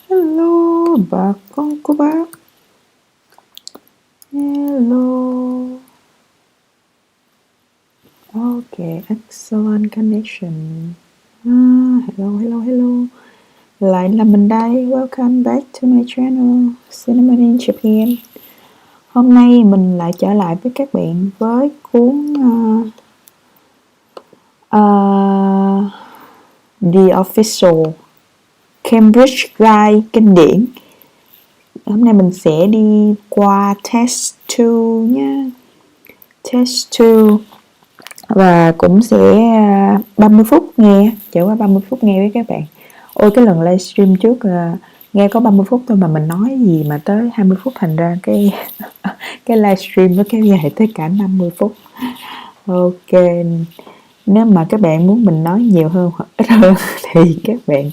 Hello bà con cô bác. Hello. Okay, excellent connection. Hello. Lại là mình đây. Welcome back to my channel Cinnamon in Japan. Hôm nay mình lại trở lại với các bạn với cuốn The Official Cambridge Guide kinh điển. Hôm nay mình sẽ đi qua test 2 nhé. Test 2 và cũng sẽ 30 phút nghe, trải qua 30 phút nghe với các bạn. Ôi cái lần livestream trước nghe có 30 phút thôi mà mình nói gì mà tới 20 phút, thành ra cái cái livestream nó kéo dài tới cả 50 phút. Ok, nếu mà các bạn muốn mình nói nhiều hơn hoặc ít hơn thì các bạn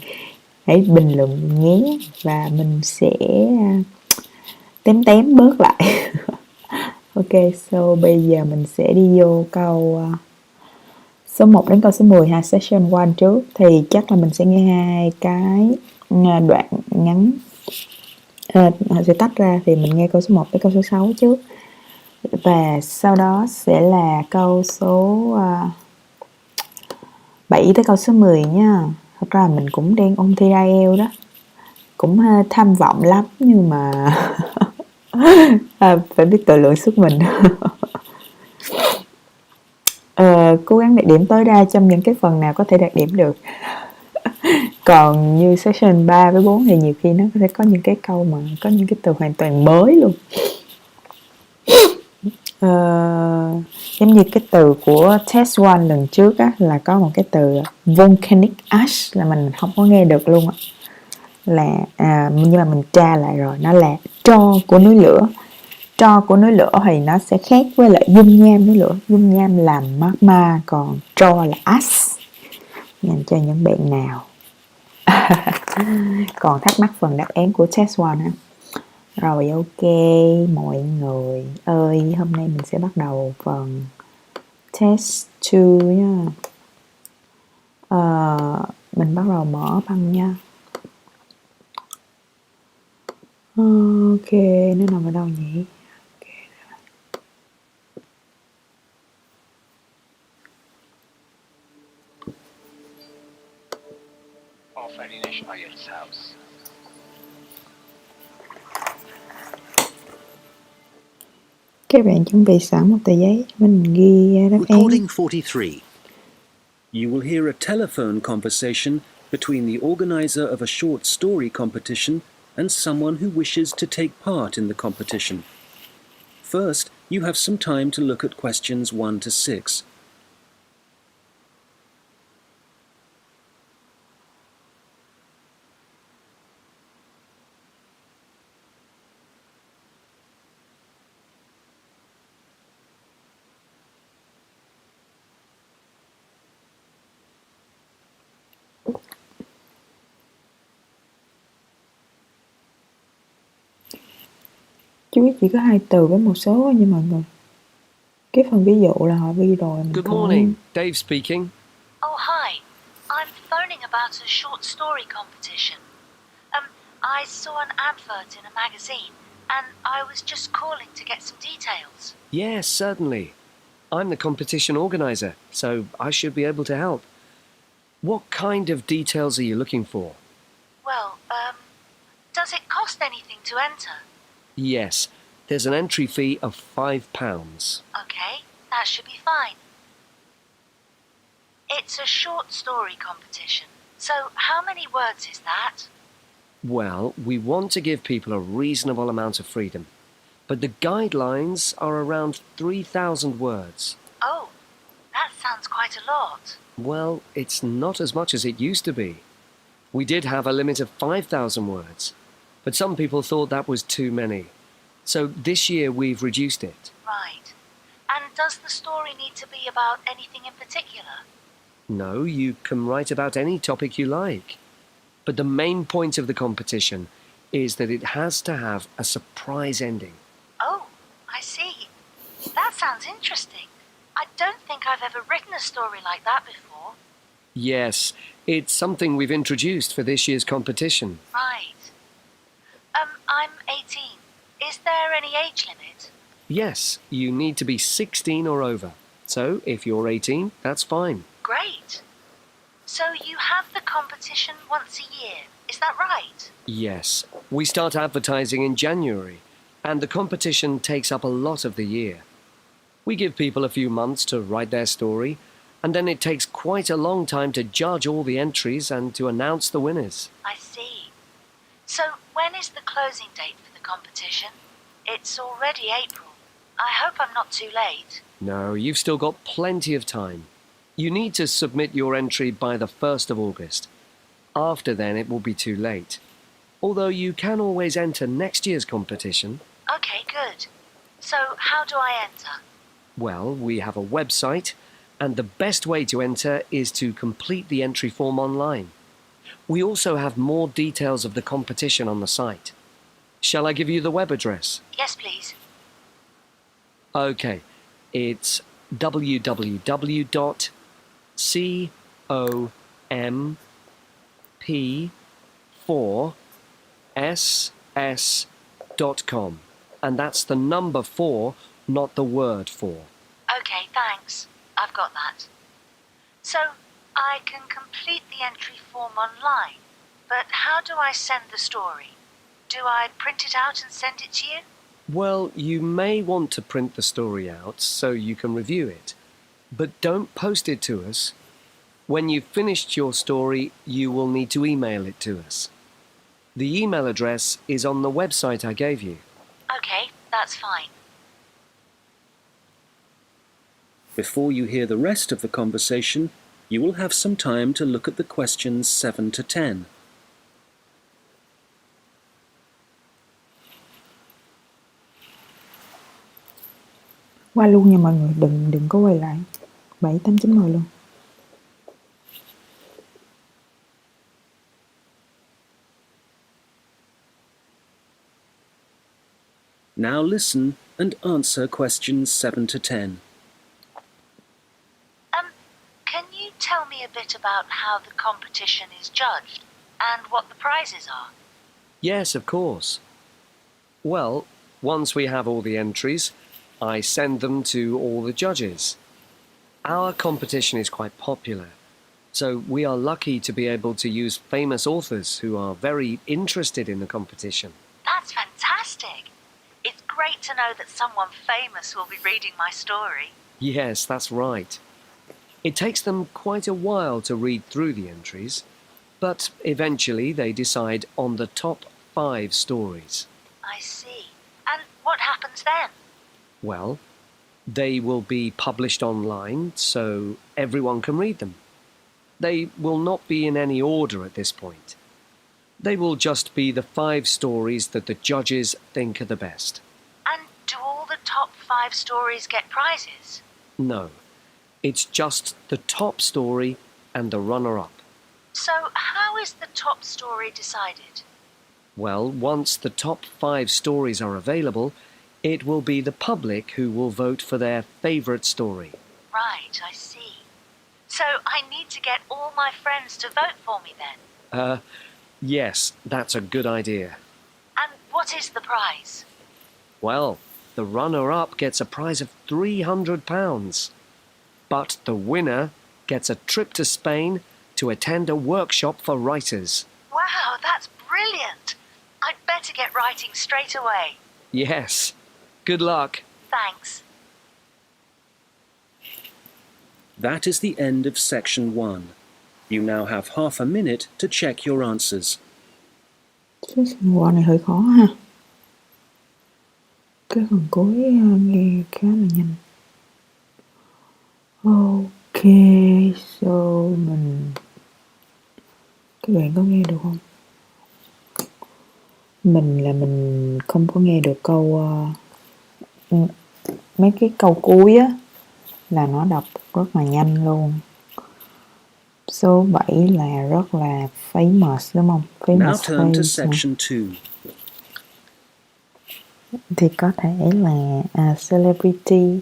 hãy bình luận nhé và mình sẽ tém bớt lại. Ok, so bây giờ mình sẽ đi vô câu số 1 đến câu số 10 ha, session 1 trước. Thì chắc là mình sẽ nghe hai cái đoạn ngắn sẽ tách ra, thì mình nghe câu số 1 tới câu số 6 trước. Và sau đó sẽ là câu số 7 tới câu số 10 nha. Thật ra mình cũng đang ôn thi IELTS đó, cũng tham vọng lắm nhưng mà phải biết tự lượng sức mình. Cố gắng đạt điểm tối đa trong những cái phần nào có thể đạt điểm được. Còn như section 3 với 4 thì nhiều khi nó có thể có những cái câu mà có những cái từ hoàn toàn mới luôn. Giống như cái từ của test 1 lần trước á, là có một cái từ volcanic ash là mình không có nghe được luôn á. Là nhưng mà mình tra lại rồi, nó là tro của núi lửa. Tro của núi lửa thì nó sẽ khác với lại dung nham núi lửa. Dung nham là magma, còn tro là ash. Dành cho những bạn nào còn thắc mắc phần đáp án của test 1 ha. Rồi ok mọi người ơi, hôm nay mình sẽ bắt đầu phần test 2 nha. Mình bắt đầu mở băng nha. Ok, nó nằm ở đâu nhỉ? Các bạn chuẩn bị sẵn một tờ giấy mình ghi đáp án. Recording 43. You will hear a telephone conversation between the organizer of a short story competition and someone who wishes to take part in the competition. First, you have some time to look at questions 1 to 6. Chú biết chỉ có 2 từ với một số nha mọi người. Cái phần ví dụ là họ ghi rồi. Good morning, Dave speaking. Oh, hi. I'm phoning about a short story competition. I saw an advert in a magazine, and I was just calling to get some details. Yes, certainly. I'm the competition organizer, so I should be able to help. What kind of details are you looking for? Well, does it cost anything to enter? Yes, there's an entry fee of £5. Okay, that should be fine. It's a short story competition, so how many words is that? Well, we want to give people a reasonable amount of freedom, but the guidelines are around 3,000 words. Oh, that sounds quite a lot. Well, it's not as much as it used to be. We did have a limit of 5,000 words, but some people thought that was too many. So this year we've reduced it. Right. And does the story need to be about anything in particular? No, you can write about any topic you like. But the main point of the competition is that it has to have a surprise ending. Oh, I see. That sounds interesting. I don't think I've ever written a story like that before. Yes, it's something we've introduced for this year's competition. Right. there any age limit? Yes, you need to be 16 or over. So if you're 18, that's fine. Great. So you have the competition once a year, is that right? Yes, we start advertising in January, and the competition takes up a lot of the year. We give people a few months to write their story, and then it takes quite a long time to judge all the entries and to announce the winners. I see. So when is the closing date for the competition? It's already April. I hope I'm not too late. No, you've still got plenty of time. You need to submit your entry by the 1st of August. After then, it will be too late. Although you can always enter next year's competition. Okay, good. So how do I enter? Well, we have a website, and the best way to enter is to complete the entry form online. We also have more details of the competition on the site. Shall I give you the web address? Yes, please. Okay, it's www.comp4ss.com. And that's the number 4, not the word 4. Okay, thanks. I've got that. So I can complete the entry form online, but how do I send the story? Do I print it out and send it to you? Well, you may want to print the story out so you can review it, but don't post it to us. When you've finished your story, you will need to email it to us. The email address is on the website I gave you. Okay, that's fine. Before you hear the rest of the conversation, you will have some time to look at the questions 7 to 10. Qua luôn nha mọi người, đừng có quay lại. 7, 8, 9, 10 luôn. Now listen and answer questions 7 to 10. Can you tell me a bit about how the competition is judged and what the prizes are? Yes, of course. Well, once we have all the entries, I send them to all the judges. Our competition is quite popular, so we are lucky to be able to use famous authors who are very interested in the competition. That's fantastic. It's great to know that someone famous will be reading my story. Yes, that's right. It takes them quite a while to read through the entries, but eventually they decide on the top 5 stories. I see. And what happens then? Well, they will be published online so everyone can read them. They will not be in any order at this point. They will just be the 5 stories that the judges think are the best. And do all the top 5 stories get prizes? No, it's just the top story and the runner-up. So how is the top story decided? Well, once the top 5 stories are available, it will be the public who will vote for their favourite story. Right, I see. So I need to get all my friends to vote for me then? Yes, that's a good idea. And what is the prize? Well, the runner-up gets a prize of £300. But the winner gets a trip to Spain to attend a workshop for writers. Wow, that's brilliant. I'd better get writing straight away. Yes. Good luck. Thanks. That is the end of section 1. You now have half a minute to check your answers. Section 1 này hơi khó ha. Cái phần cuối nghe khá là nhanh. Ok, so các bạn có nghe được không? Mình không có nghe được mấy cái câu cuối á là nó đọc rất là nhanh luôn. Số 7 là rất là famous đúng không? Now Famous turn to phrase section 2. thì có thể là celebrity.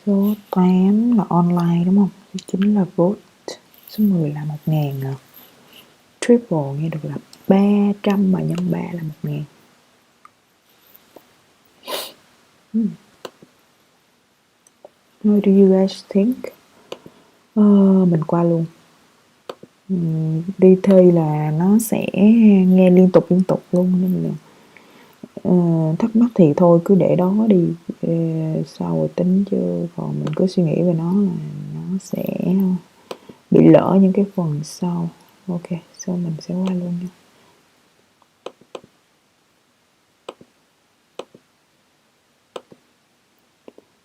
Số 8 là online đúng không? Số 9 là vote. Số 10 là 1000 à. Triple nghe được lặp. 300 mà nhân 3 là 1.000. What do you guys think? Mình qua luôn. Đi thi là nó sẽ nghe liên tục luôn, nên là thắc mắc thì thôi cứ để đó đi, sau rồi tính, chứ còn mình cứ suy nghĩ về nó là nó sẽ bị lỡ những cái phần sau. Ok, so mình sẽ qua luôn nha.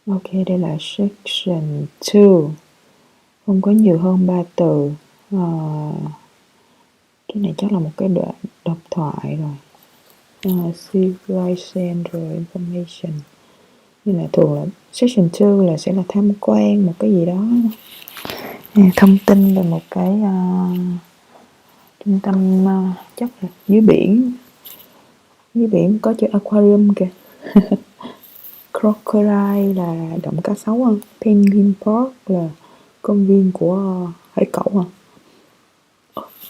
Ok, đây là section 2, không có nhiều hơn 3 từ. Cái này chắc là một cái đoạn độc thoại rồi. Civilization rồi information. Như là thường là section 2 là sẽ là tham quan một cái gì đó, thông tin về một cái trung tâm, chắc là dưới biển có chữ aquarium kìa. Crocodile là động cá sấu không? Penguin Park là công viên của hải cẩu hả?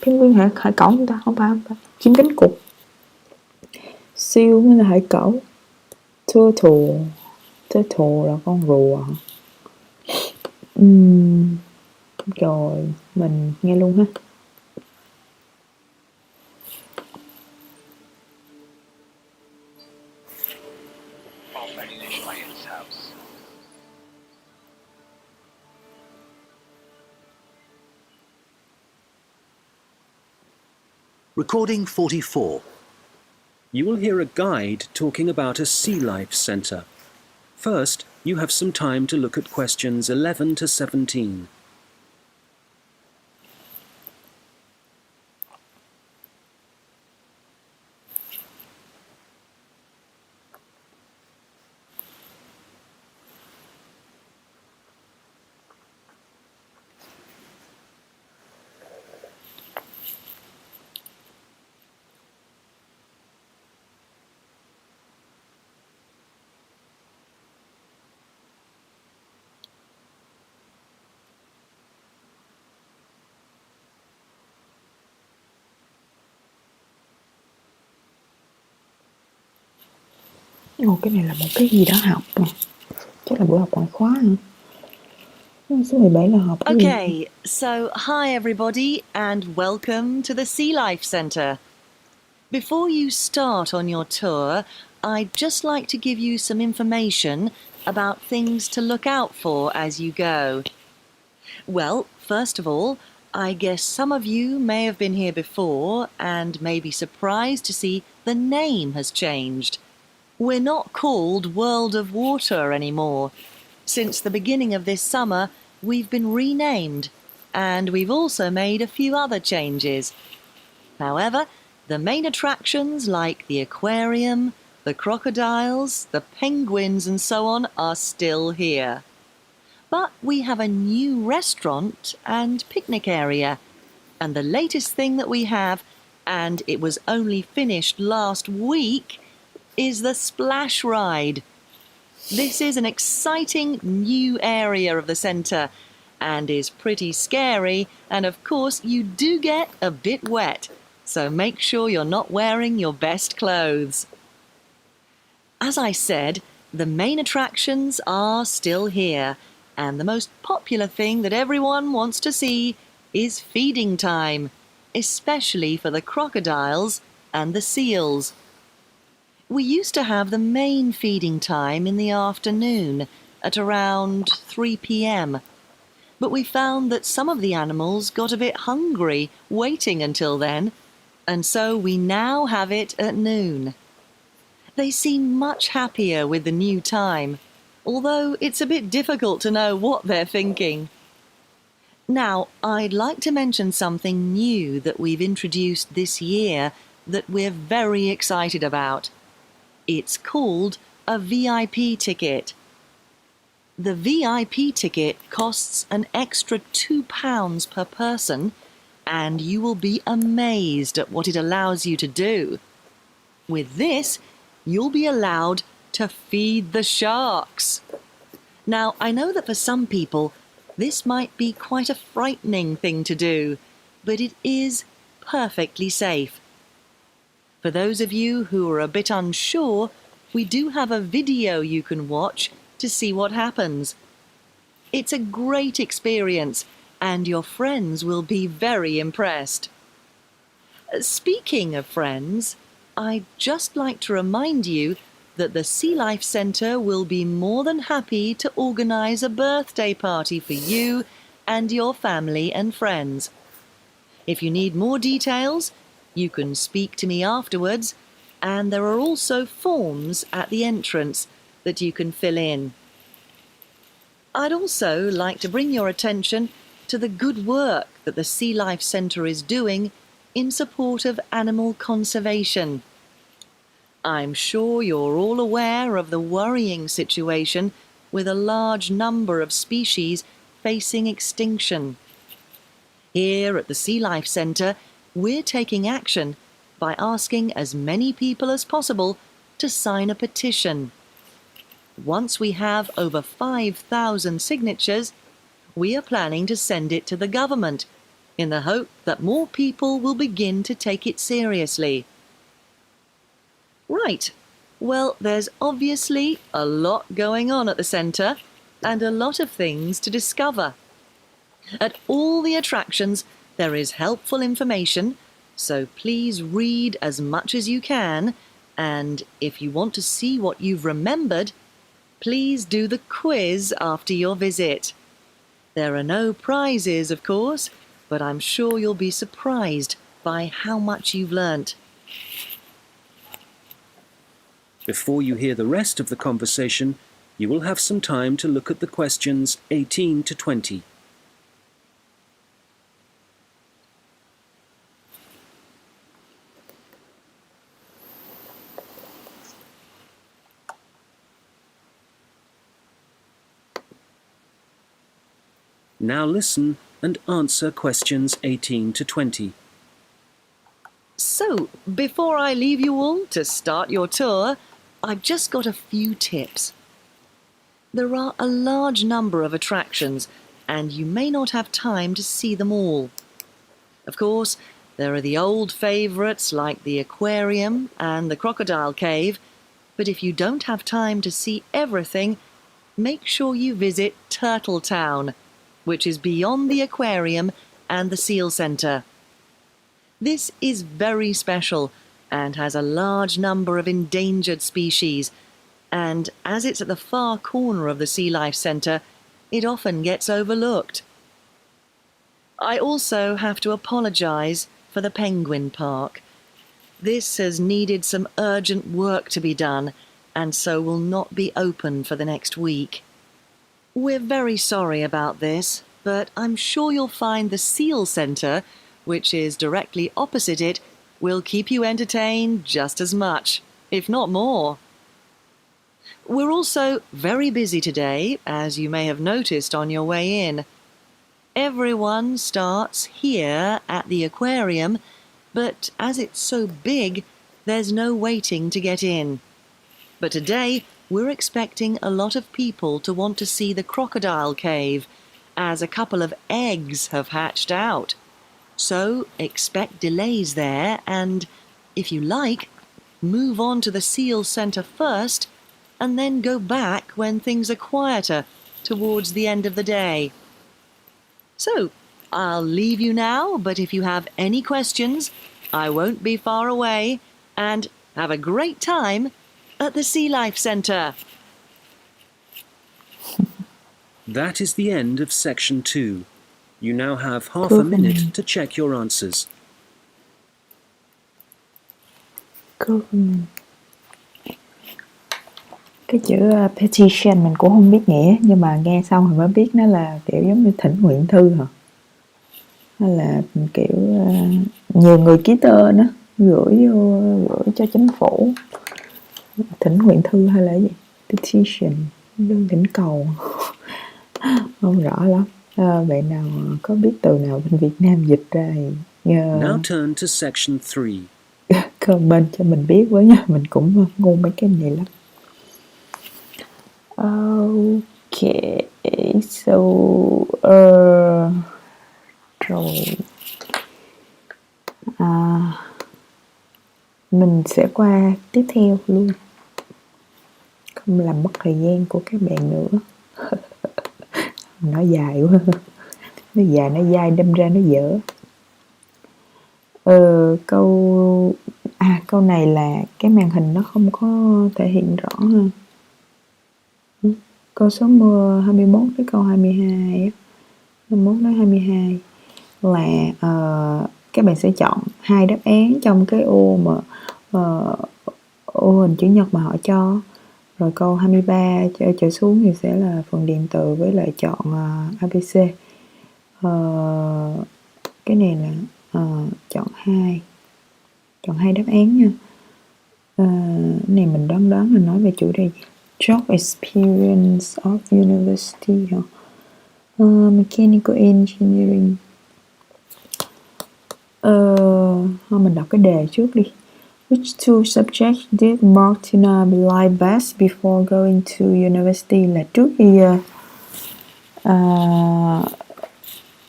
Penguin hải cẩu không ta? Không phải. Chim cánh cụt. Seal mới là hải cẩu. Turtle là con rùa. Rồi mình nghe luôn ha. Recording 44. You will hear a guide talking about a sea life centre. First, you have some time to look at questions 11 to 17. Cái này là một cái gì đó học nè. Chắc là buổi học ngoại khóa hả? Số 17 là học cái gì? Okay, so hi everybody and welcome to the Sea Life Centre. Before you start on your tour, I'd just like to give you some information about things to look out for as you go. Well, first of all, I guess some of you may have been here before and may be surprised to see the name has changed. We're not called World of Water anymore. Since the beginning of this summer, we've been renamed, and we've also made a few other changes. However, the main attractions like the aquarium, the crocodiles, the penguins and so on are still here. But we have a new restaurant and picnic area, and the latest thing that we have, and it was only finished last week, is the splash ride. This is an exciting new area of the centre and is pretty scary, and of course you do get a bit wet, so make sure you're not wearing your best clothes. As I said, the main attractions are still here, and the most popular thing that everyone wants to see is feeding time, especially for the crocodiles and the seals. We used to have the main feeding time in the afternoon at around 3 p.m. But we found that some of the animals got a bit hungry waiting until then, and so we now have it at noon. They seem much happier with the new time, although it's a bit difficult to know what they're thinking. Now, I'd like to mention something new that we've introduced this year that we're very excited about. It's called a VIP ticket. The VIP ticket costs an extra £2 per person, and you will be amazed at what it allows you to do. With this, you'll be allowed to feed the sharks. Now, I know that for some people, this might be quite a frightening thing to do, but it is perfectly safe. For those of you who are a bit unsure, we do have a video you can watch to see what happens. It's a great experience, and your friends will be very impressed. Speaking of friends, I'd just like to remind you that the Sea Life Centre will be more than happy to organise a birthday party for you and your family and friends. If you need more details, you can speak to me afterwards, and there are also forms at the entrance that you can fill in. I'd also like to bring your attention to the good work that the Sea Life Centre is doing in support of animal conservation. I'm sure you're all aware of the worrying situation with a large number of species facing extinction. Here at the Sea Life Centre, we're taking action by asking as many people as possible to sign a petition. Once we have over 5,000 signatures, we are planning to send it to the government in the hope that more people will begin to take it seriously. Right, well, there's obviously a lot going on at the centre and a lot of things to discover. At all the attractions, there is helpful information, so please read as much as you can, and if you want to see what you've remembered, please do the quiz after your visit. There are no prizes, of course, but I'm sure you'll be surprised by how much you've learnt. Before you hear the rest of the conversation, you will have some time to look at the questions 18 to 20. Now listen and answer questions 18 to 20. So, before I leave you all to start your tour, I've just got a few tips. There are a large number of attractions, and you may not have time to see them all. Of course, there are the old favourites like the aquarium and the crocodile cave, but if you don't have time to see everything, make sure you visit Turtle Town, which is beyond the aquarium and the seal centre. This is very special and has a large number of endangered species, and as it's at the far corner of the Sea Life Centre, it often gets overlooked. I also have to apologise for the Penguin Park. This has needed some urgent work to be done, and so will not be open for the next week. We're very sorry about this, but I'm sure you'll find the Seal Centre, which is directly opposite it, will keep you entertained just as much, if not more. We're also very busy today, as you may have noticed on your way in. Everyone starts here at the aquarium, but as it's so big, there's no waiting to get in. But today, we're expecting a lot of people to want to see the crocodile cave, as a couple of eggs have hatched out. So expect delays there and, if you like, move on to the Seal Centre first and then go back when things are quieter towards the end of the day. So, I'll leave you now, but if you have any questions, I won't be far away, and have a great time at the Sea Life Centre. That is the end of section 2. You now have half a minute to check your answers. Cái chữ petition mình cũng không biết nghĩa, nhưng mà nghe xong thì mới biết nó là kiểu giống như thỉnh nguyện thư hả? Hay là kiểu nhiều người ký tên á, gửi cho chính phủ. Thỉnh nguyện thư hay là gì? Petition, đơn thỉnh cầu. Không rõ lắm. Vậy nào có biết từ nào bên Việt Nam dịch ra thì Now turn to section 3. comment cho mình biết với nha, mình cũng ngu mấy cái này lắm. Okay, so rồi Mình sẽ qua tiếp theo luôn, không làm mất thời gian của các bạn nữa. Nó dài quá, nó dài nó dai đâm ra nó dở. Câu này là cái màn hình nó không có thể hiện rõ ha. Câu số 21 tới câu 22 á, 21 đến 22 là các bạn sẽ chọn hai đáp án trong cái ô mà ô hình chữ nhật mà họ cho. Rồi câu 23 trở xuống thì sẽ là phần điền từ với lại chọn ABC. Cái này là chọn hai đáp án nha. Này mình đoán mình nói về chủ đề gì? Job experience of university hả? Mechanical engineering. Thôi mình đọc cái đề trước đi. Which two subjects did Martina like best before going to university? Là trước khi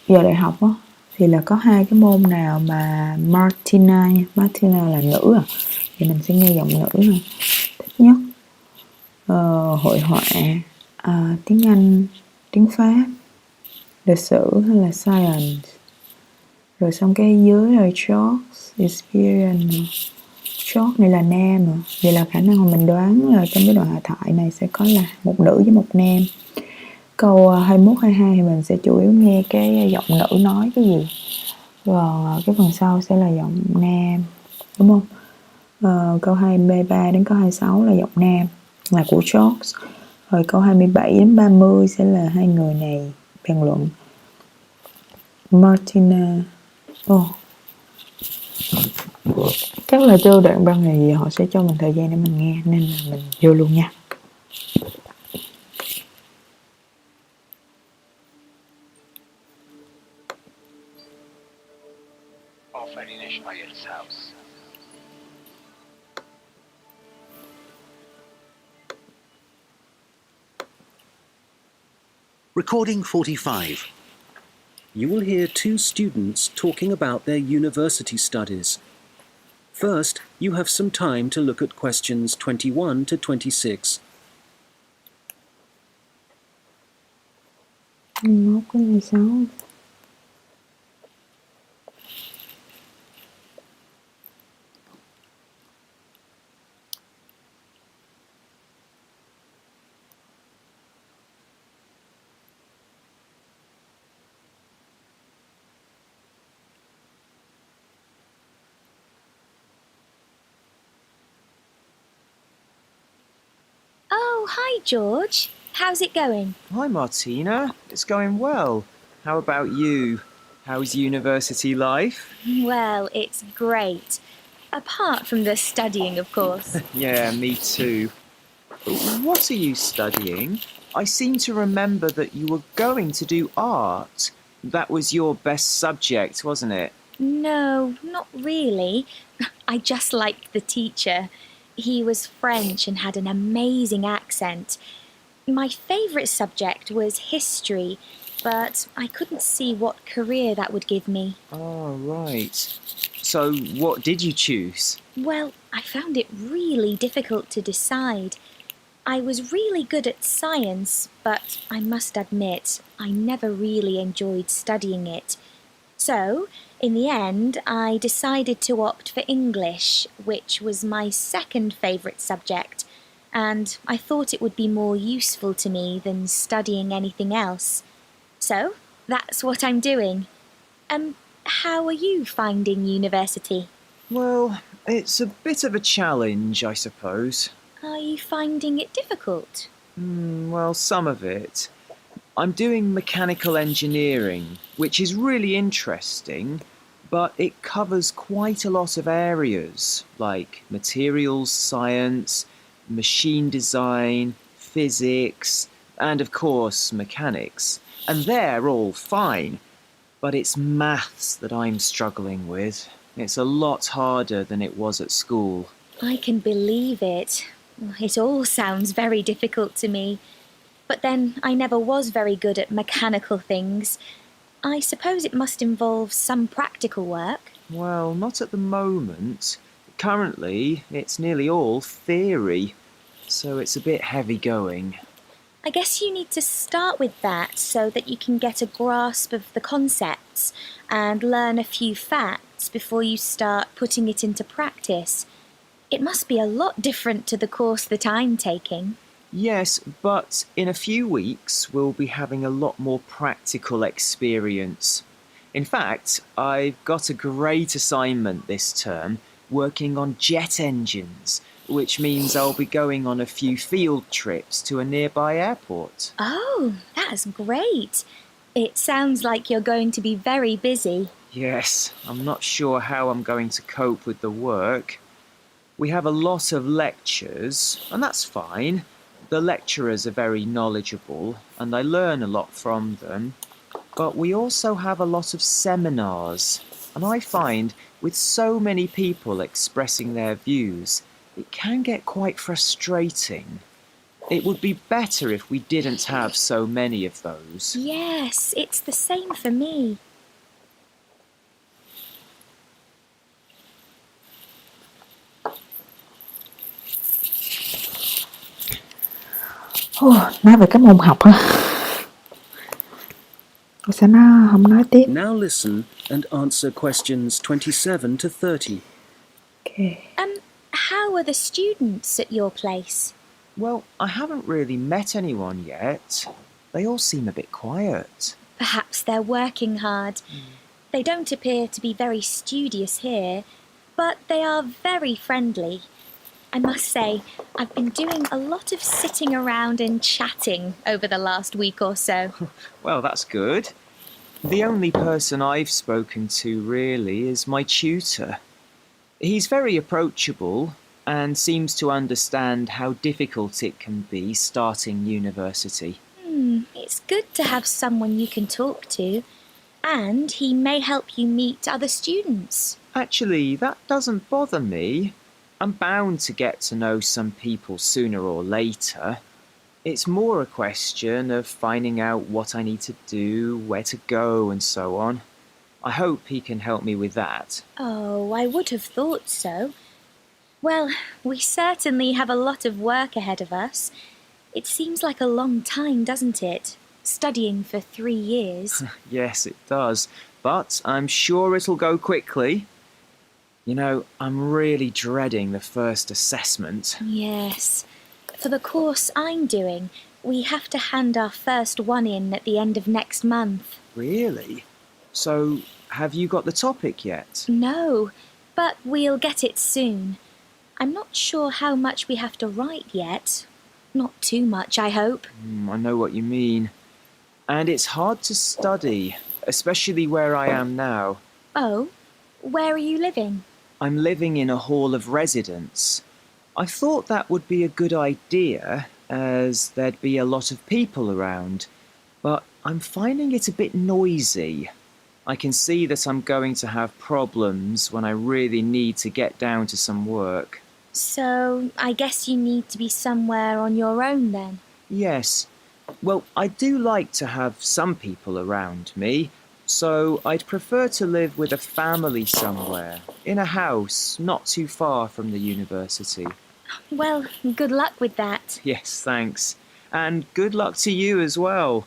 giờ đại học á, thì là có hai cái môn nào mà Martina là nữ à, thì mình sẽ nghe giọng nữ ha. Thích nhất hội họa, tiếng Anh, tiếng Pháp, lịch sử hay là science. Rồi xong cái dưới là job experience. Job này là nam à, vậy là khả năng mà mình đoán là trong cái đoạn hạ thoại này sẽ có là một nữ với một nam. Câu 21, 22 thì mình sẽ chủ yếu nghe cái giọng nữ nói cái gì, còn cái phần sau sẽ là giọng nam, đúng không? Câu 23 đến câu 26 là giọng nam, là của George. Rồi câu 27 đến 30 sẽ là hai người này bàn luận. Martina. Chắc là vô đoạn băng này họ sẽ cho mình thời gian để mình nghe, nên là mình vô luôn nha. Aferin IELTS House. Recording 45. You will hear two students talking about their university studies. First, you have some time to look at questions 21 to 26. 21 đến 26. Oh, hi, George. How's it going? Hi, Martina. It's going well. How about you? How's university life? Well, it's great. Apart from the studying, of course. Yeah, me too. What are you studying? I seem to remember that you were going to do art. That was your best subject, wasn't it? No, not really. I just liked the teacher. He was French and had an amazing accent. My favourite subject was history, but I couldn't see what career that would give me. Oh, right. So, what did you choose? Well, I found it really difficult to decide. I was really good at science, but I must admit, I never really enjoyed studying it. So, in the end, I decided to opt for English, which was my second favourite subject, and I thought it would be more useful to me than studying anything else. So, that's what I'm doing. How are you finding university? Well, it's a bit of a challenge, I suppose. Are you finding it difficult? Well, some of it. I'm doing mechanical engineering, which is really interesting, but it covers quite a lot of areas, like materials science, machine design, physics, and of course mechanics. And they're all fine, but it's maths that I'm struggling with. It's a lot harder than it was at school. I can believe it. It all sounds very difficult to me. But then I never was very good at mechanical things. I suppose it must involve some practical work. Well, not at the moment. currently it's nearly all theory, so it's a bit heavy going. I guess you need to start with that so that you can get a grasp of the concepts and learn a few facts before you start putting it into practice. It must be a lot different to the course that I'm taking. Yes, but in a few weeks we'll be having a lot more practical experience. In fact, I've got a great assignment this term working on jet engines, which means I'll be going on a few field trips to a nearby airport. Oh, that's great. It sounds like you're going to be very busy. Yes, I'm not sure how I'm going to cope with the work. We have a lot of lectures, and that's fine. The lecturers are very knowledgeable, and I learn a lot from them. But we also have a lot of seminars, and I find with so many people expressing their views, it can get quite frustrating. It would be better if we didn't have so many of those. Yes, it's the same for me. Nói về các môn học á. Sao nó không nói tiếp? Now listen and answer questions 27 to 30. Okay. How are the students at your place? Well, I haven't really met anyone yet. They all seem a bit quiet. Perhaps they're working hard. They don't appear to be very studious here, but they are very friendly. I must say, I've been doing a lot of sitting around and chatting over the last week or so. Well, that's good. The only person I've spoken to really is my tutor. He's very approachable and seems to understand how difficult it can be starting university. It's good to have someone you can talk to, and he may help you meet other students. Actually, that doesn't bother me. I'm bound to get to know some people sooner or later. It's more a question of finding out what I need to do, where to go, and so on. I hope he can help me with that. Oh, I would have thought so. Well, we certainly have a lot of work ahead of us. It seems like a long time, doesn't it? Studying for 3 years. Yes, it does. But I'm sure it'll go quickly. You know, I'm really dreading the first assessment. Yes. For the course I'm doing, we have to hand our first one in at the end of next month. Really? So, have you got the topic yet? No, but we'll get it soon. I'm not sure how much we have to write yet. Not too much, I hope. I know what you mean. And it's hard to study, especially where I am now. Oh, where are you living? I'm living in a hall of residence. I thought that would be a good idea, as there'd be a lot of people around, but I'm finding it a bit noisy. I can see that I'm going to have problems when I really need to get down to some work. So, I guess you need to be somewhere on your own then? Yes. Well, I do like to have some people around me, so I'd prefer to live with a family somewhere, in a house not too far from the university. Well, good luck with that. Yes, thanks. And good luck to you as well.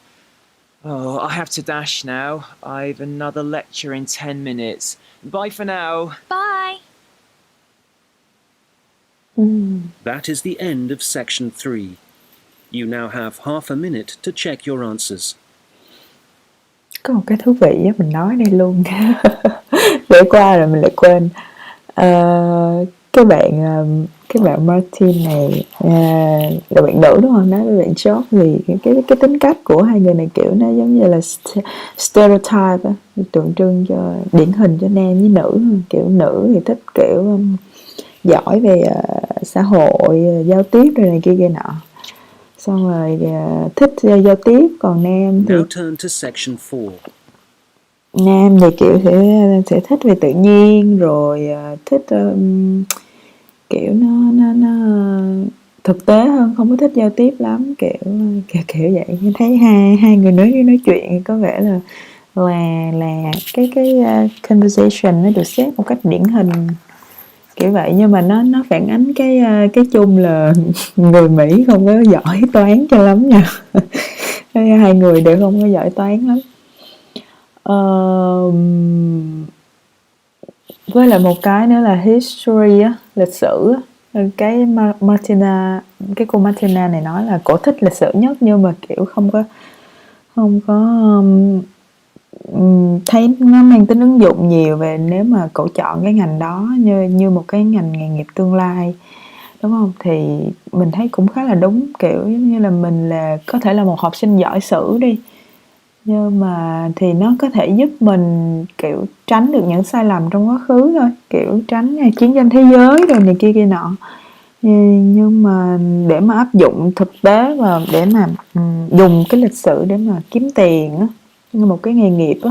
Oh, I have to dash now. I've another lecture in 10 minutes. Bye for now. Bye! That is the end of section 3. You now have half a minute to check your answers. Có một cái thú vị á, mình nói đây luôn. Để qua rồi mình lại quên. Cái bạn Martin này là bạn nữ đúng không? Nói với bạn George thì cái tính cách của hai người này kiểu nó giống như là stereotype á, tượng trưng cho điển hình cho nam với nữ. Kiểu nữ thì thích kiểu giỏi về xã hội, giao tiếp rồi này kia kia nọ. Xong rồi thích giao tiếp, còn nam thì Now turn to section 4. nam thì kiểu sẽ thích về tự nhiên, rồi thích kiểu nó thực tế hơn, không có thích giao tiếp lắm, kiểu vậy. Thấy hai người nói chuyện có vẻ là cái conversation nó được xếp một cách điển hình, kiểu vậy. Nhưng mà nó phản ánh cái chung là người Mỹ không có giỏi toán cho lắm nha. Hai người đều không có giỏi toán lắm. Với lại một cái nữa là history á, lịch sử á. Cái Martina, cái cô Martina này nói là cổ thích lịch sử nhất, nhưng mà kiểu không có thấy nó mang tính ứng dụng nhiều về nếu mà cổ chọn cái ngành đó như một cái ngành nghề nghiệp tương lai, đúng không? Thì mình thấy cũng khá là đúng, kiểu giống như là mình là có thể là một học sinh giỏi sử đi, nhưng mà thì nó có thể giúp mình kiểu tránh được những sai lầm trong quá khứ thôi, kiểu tránh chiến tranh thế giới rồi này kia nọ. Nhưng mà để mà áp dụng thực tế và để mà dùng cái lịch sử để mà kiếm tiền á, như một cái nghề nghiệp á,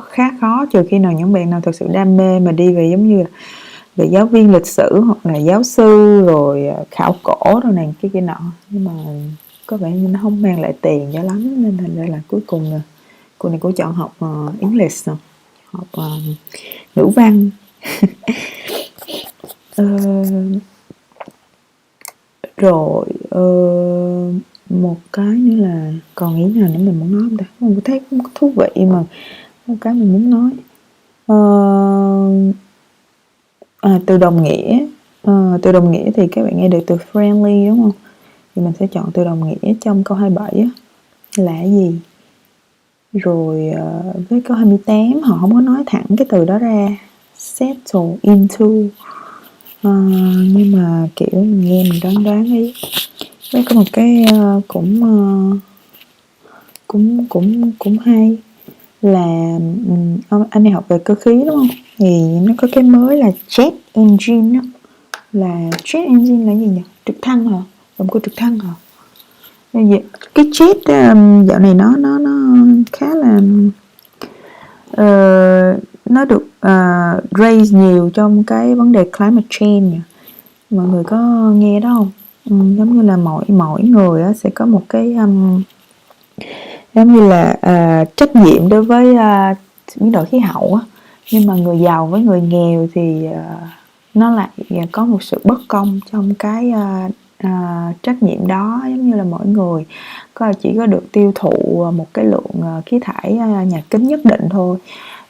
khá khó, trừ khi nào những bạn nào thực sự đam mê mà đi về giống như là về giáo viên lịch sử hoặc là giáo sư rồi khảo cổ rồi này kia nọ. Nhưng mà có vẻ như nó không mang lại tiền cho lắm, nên thành ra là cuối cùng là cô này cô chọn học English, học ngữ văn. Rồi một cái nữa là còn ý nào nữa mình muốn nói không ta? Mình thấy cũng thú vị mà một cái mình muốn nói. Từ đồng nghĩa. Từ đồng nghĩa thì các bạn nghe được từ friendly đúng không? Thì mình sẽ chọn từ đồng nghĩa trong câu 27 á, là cái gì? Rồi với câu 28 họ không có nói thẳng cái từ đó ra, settle into, nhưng mà kiểu mình nghe mình đoán đoán ý. Với có một cái cũng hay là anh đi học về cơ khí đúng không? Thì nó có cái mới là jet engine đó. Là jet engine là gì nhỉ? Trực thăng hả? Động cơ trực thăng hả? Cái jet dạo này nó khá là nó được raise nhiều trong cái vấn đề climate change. Mọi người có nghe đó không? Giống như là mỗi người sẽ có một cái giống như là trách nhiệm đối với biến đổi khí hậu á, nhưng mà người giàu với người nghèo thì nó lại có một sự bất công trong cái trách nhiệm đó. Giống như là mỗi người chỉ có được tiêu thụ một cái lượng khí thải nhà kính nhất định thôi,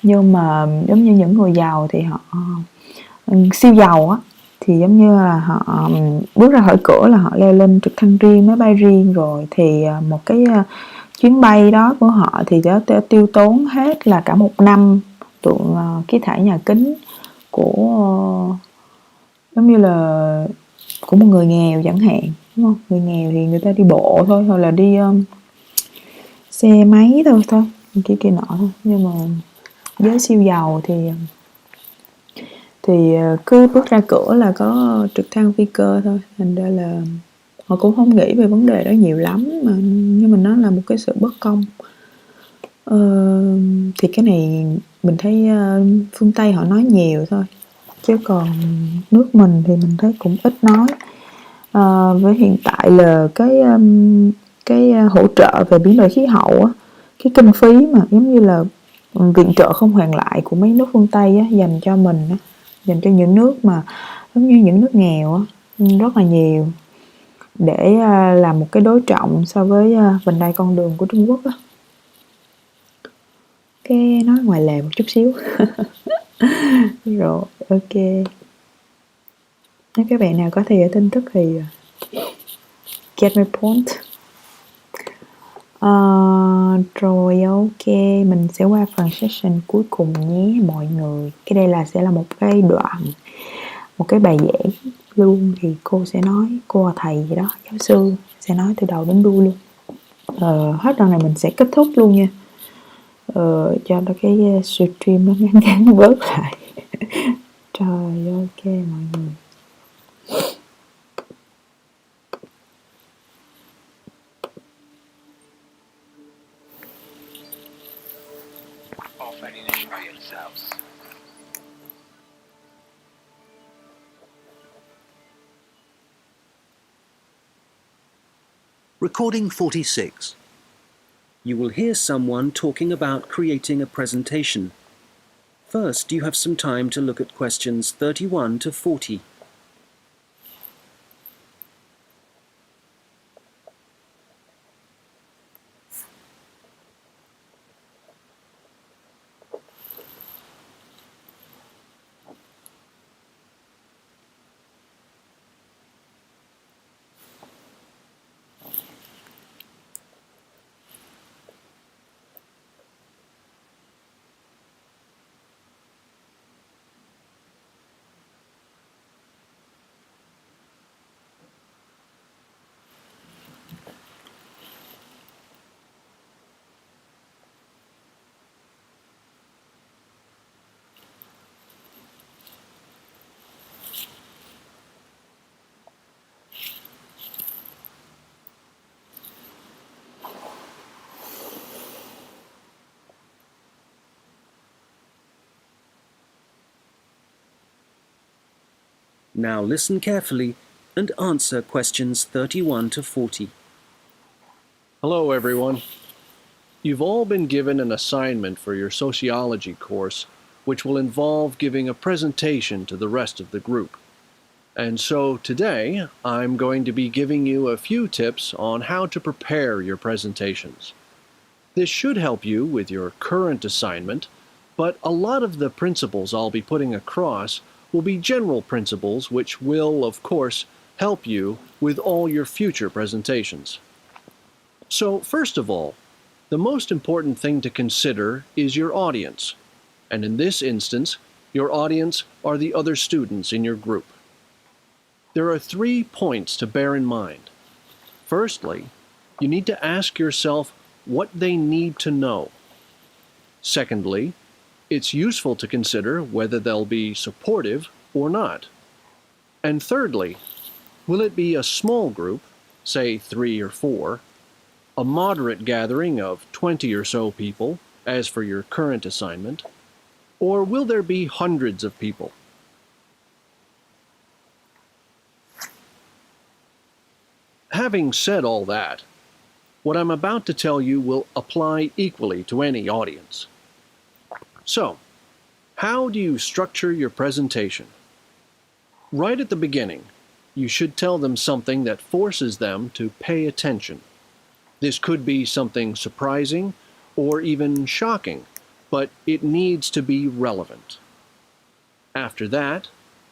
nhưng mà giống như những người giàu thì họ siêu giàu á, thì giống như là họ bước ra khỏi cửa là họ leo lên trực thăng riêng, máy bay riêng rồi, thì một cái chuyến bay đó của họ thì nó tiêu tốn hết là cả một năm lượng khí thải nhà kính của giống như là của một người nghèo chẳng hạn, đúng không? Người nghèo thì người ta đi bộ thôi, hoặc là đi xe máy thôi kia nọ thôi. Nhưng mà với siêu giàu thì cứ bước ra cửa là có trực thăng phi cơ thôi, thành ra là họ cũng không nghĩ về vấn đề đó nhiều lắm, mà nhưng mà nó là một cái sự bất công. Thì cái này mình thấy phương Tây họ nói nhiều thôi, chứ còn nước mình thì mình thấy cũng ít nói. Với hiện tại là cái hỗ trợ về biến đổi khí hậu á, cái kinh phí mà giống như là viện trợ không hoàn lại của mấy nước phương Tây á, dành cho mình á, dành cho những nước mà giống như những nước nghèo á, rất là nhiều, để làm một cái đối trọng so với vành đai con đường của Trung Quốc á. Cái nói ngoài lề một chút xíu. Rồi, ok. Nếu các bạn nào có thì ở tin tức thì get my point. Rồi ok, mình sẽ qua phần session cuối cùng nhé mọi người. Cái đây sẽ là một cái đoạn, một cái bài giảng luôn, thì cô sẽ nói, cô là thầy gì đó, giáo sư sẽ nói từ đầu đến đuôi luôn. Hết đoạn này mình sẽ kết thúc luôn nha. Cho nó cái stream nó ngắn bớt lại. Trời ok mọi người. Off any nation IELTS house. Recording 46. You will hear someone talking about creating a presentation. First, you have some time to look at questions 31 to 40. Now listen carefully and answer questions 31 to 40. Hello, everyone. You've all been given an assignment for your sociology course, which will involve giving a presentation to the rest of the group. And so today, I'm going to be giving you a few tips on how to prepare your presentations. This should help you with your current assignment, but a lot of the principles I'll be putting across will be general principles which will, of course, help you with all your future presentations. So, first of all, the most important thing to consider is your audience. And in this instance, your audience are the other students in your group. There are 3 points to bear in mind. Firstly, you need to ask yourself what they need to know. Secondly, it's useful to consider whether they'll be supportive or not. And thirdly, will it be a small group, say 3 or 4, a moderate gathering of 20 or so people, as for your current assignment, or will there be hundreds of people? Having said all that, what I'm about to tell you will apply equally to any audience. So, how do you structure your presentation? Right at the beginning, you should tell them something that forces them to pay attention. This could be something surprising or even shocking, but it needs to be relevant. After that,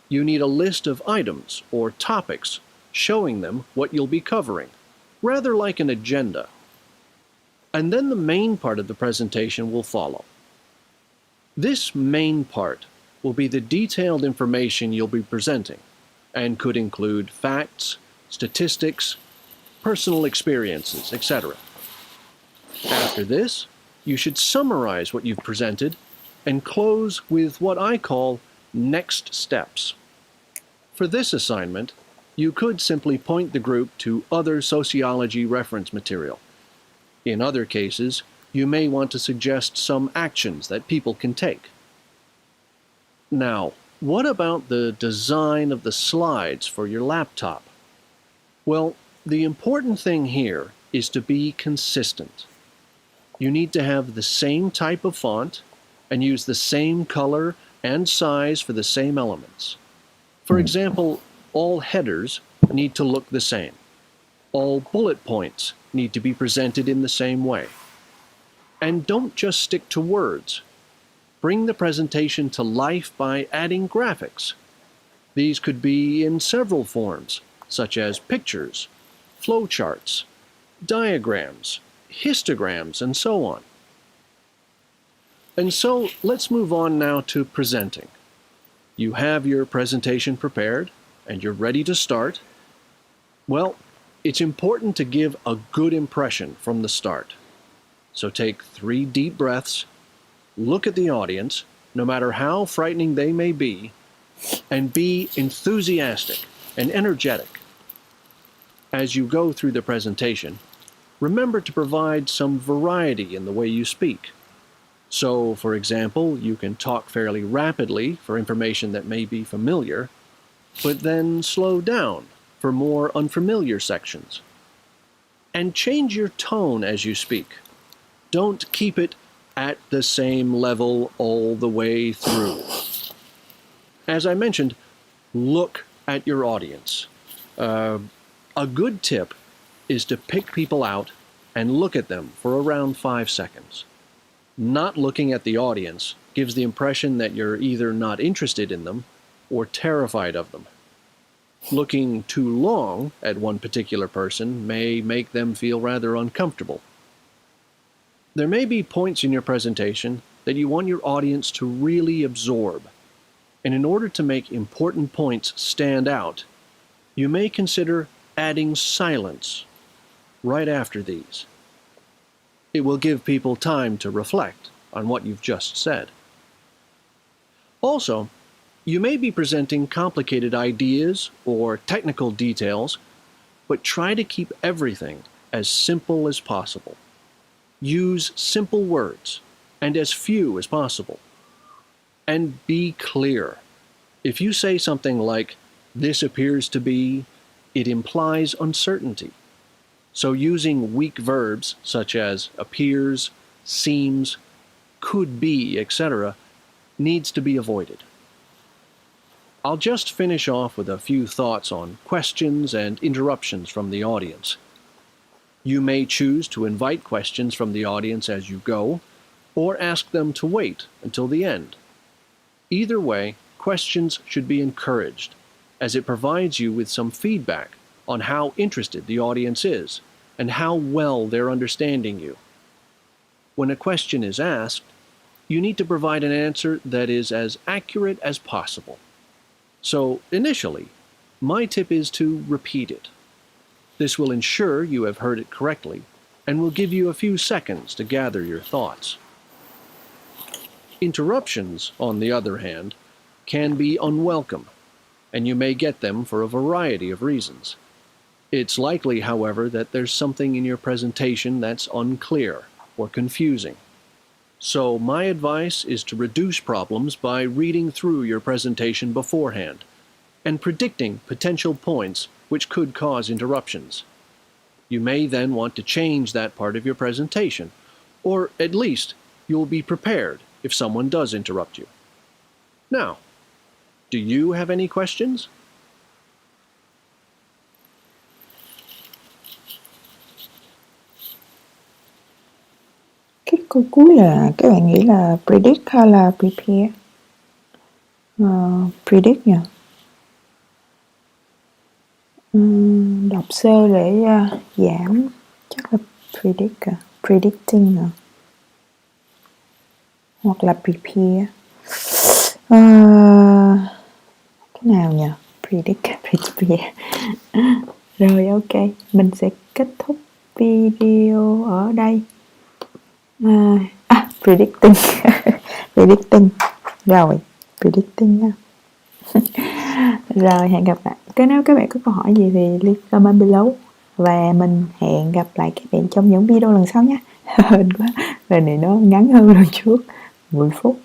you need a list of items or topics showing them what you'll be covering, rather like an agenda. And then the main part of the presentation will follow. This main part will be the detailed information you'll be presenting, and could include facts, statistics, personal experiences, etc. After this, you should summarize what you've presented and close with what I call next steps. For this assignment, you could simply point the group to other sociology reference material. In other cases, you may want to suggest some actions that people can take. Now, what about the design of the slides for your laptop? Well, the important thing here is to be consistent. You need to have the same type of font and use the same color and size for the same elements. For example, all headers need to look the same. All bullet points need to be presented in the same way. And don't just stick to words. Bring the presentation to life by adding graphics. These could be in several forms, such as pictures, flowcharts, diagrams, histograms, and so on. And so let's move on now to presenting. You have your presentation prepared and you're ready to start. Well, it's important to give a good impression from the start. So take 3 deep breaths, look at the audience, no matter how frightening they may be, and be enthusiastic and energetic. As you go through the presentation, remember to provide some variety in the way you speak. So, for example, you can talk fairly rapidly for information that may be familiar, but then slow down for more unfamiliar sections. And change your tone as you speak. Don't keep it at the same level all the way through. As I mentioned, look at your audience. A good tip is to pick people out and look at them for around 5 seconds. Not looking at the audience gives the impression that you're either not interested in them or terrified of them. Looking too long at one particular person may make them feel rather uncomfortable. There may be points in your presentation that you want your audience to really absorb, and in order to make important points stand out, you may consider adding silence right after these. It will give people time to reflect on what you've just said. Also, you may be presenting complicated ideas or technical details, but try to keep everything as simple as possible. Use simple words and as few as possible. And be clear. If you say something like, "This appears to be," it implies uncertainty. So using weak verbs such as appears, seems, could be, etc., needs to be avoided. I'll just finish off with a few thoughts on questions and interruptions from the audience. You may choose to invite questions from the audience as you go, or ask them to wait until the end. Either way, questions should be encouraged, as it provides you with some feedback on how interested the audience is and how well they're understanding you. When a question is asked, you need to provide an answer that is as accurate as possible. So, initially, my tip is to repeat it. This will ensure you have heard it correctly and will give you a few seconds to gather your thoughts. Interruptions, on the other hand, can be unwelcome, and you may get them for a variety of reasons. It's likely, however, that there's something in your presentation that's unclear or confusing. So my advice is to reduce problems by reading through your presentation beforehand and predicting potential points which could cause interruptions. You may then want to change that part of your presentation, or at least you'll be prepared if someone does interrupt you. Now, do you have any questions? Cái câu cuối là các bạn nghĩ là predict hay là prepare? Predict nhỉ? Đọc sơ để giảm, chắc là predicting à. Hoặc là prepare. Cái nào nhỉ? Predict, prepare. Rồi ok, mình sẽ kết thúc video ở đây. Predicting. Predicting. Rồi, predicting nha. Rồi, hẹn gặp lại. Nếu các bạn có câu hỏi gì thì leave comment below. Và mình hẹn gặp lại các bạn trong những video lần sau nha. Hên quá. Lần này nó ngắn hơn lần trước 10 phút.